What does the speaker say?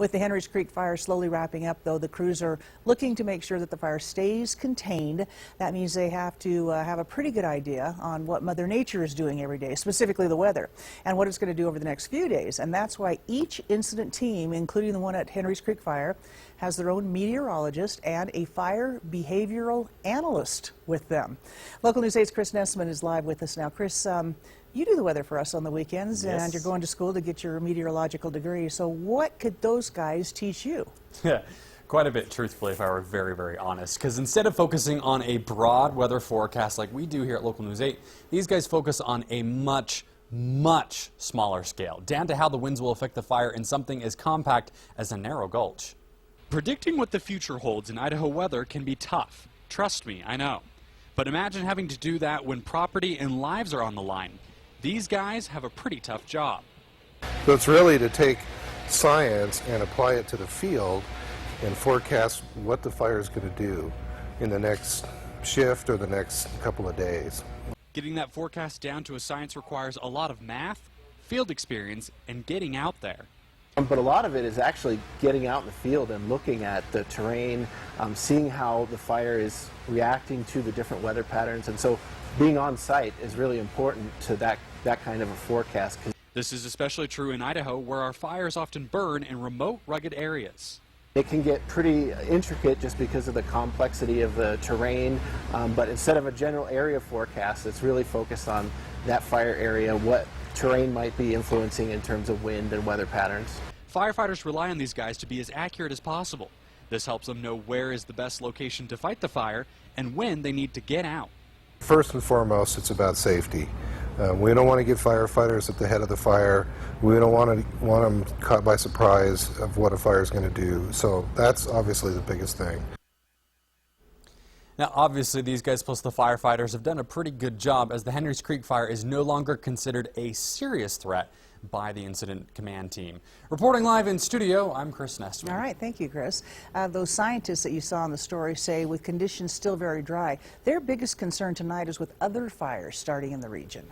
With the Henry's Creek fire slowly wrapping up, though, the crews are looking to make sure that the fire stays contained. That means they have to have a pretty good idea on what Mother Nature is doing every day, specifically the weather, and what it's going to do over the next few days. And that's why each incident team, including the one at Henry's Creek Fire, has their own meteorologist and a fire behavioral analyst with them. Local News 8's Chris Nessman is live with us now. Chris, you do the weather for us on the weekends, yes, and you're going to school to get your meteorological degree. So what could those guys teach you? Yeah, quite a bit, truthfully, if I were very, very honest. Because instead of focusing on a broad weather forecast like we do here at Local News 8, these guys focus on a much smaller scale, down to how the winds will affect the fire in something as compact as a narrow gulch. Predicting what the future holds in Idaho weather can be tough. Trust me, I know. But imagine having to do that when property and lives are on the line. These guys have a pretty tough job. So it's really to take science and apply it to the field and forecast what the fire is going to do in the next shift or the next couple of days. Getting that forecast down to a science requires a lot of math, field experience, and getting out there. But a lot of it is actually getting out in the field and looking at the terrain, seeing how the fire is reacting to the different weather patterns. And so being on site is really important to that kind of a forecast. This is especially true in Idaho, where our fires often burn in remote, rugged areas. It can get pretty intricate just because of the complexity of the terrain, but instead of a general area forecast, it's really focused on that fire area, what terrain might be influencing in terms of wind and weather patterns. Firefighters rely on these guys to be as accurate as possible. This helps them know where is the best location to fight the fire and when they need to get out. First and foremost, it's about safety. We don't want to get firefighters at the head of the fire. We don't want them caught by surprise of what a fire is going to do. So that's obviously the biggest thing. Now, obviously, these guys plus the firefighters have done a pretty good job, as the Henry's Creek fire is no longer considered a serious threat by the incident command team. Reporting live in studio, I'm Chris Nessman. All right, thank you, Chris. Those scientists that you saw in the story say, with conditions still very dry, their biggest concern tonight is with other fires starting in the region.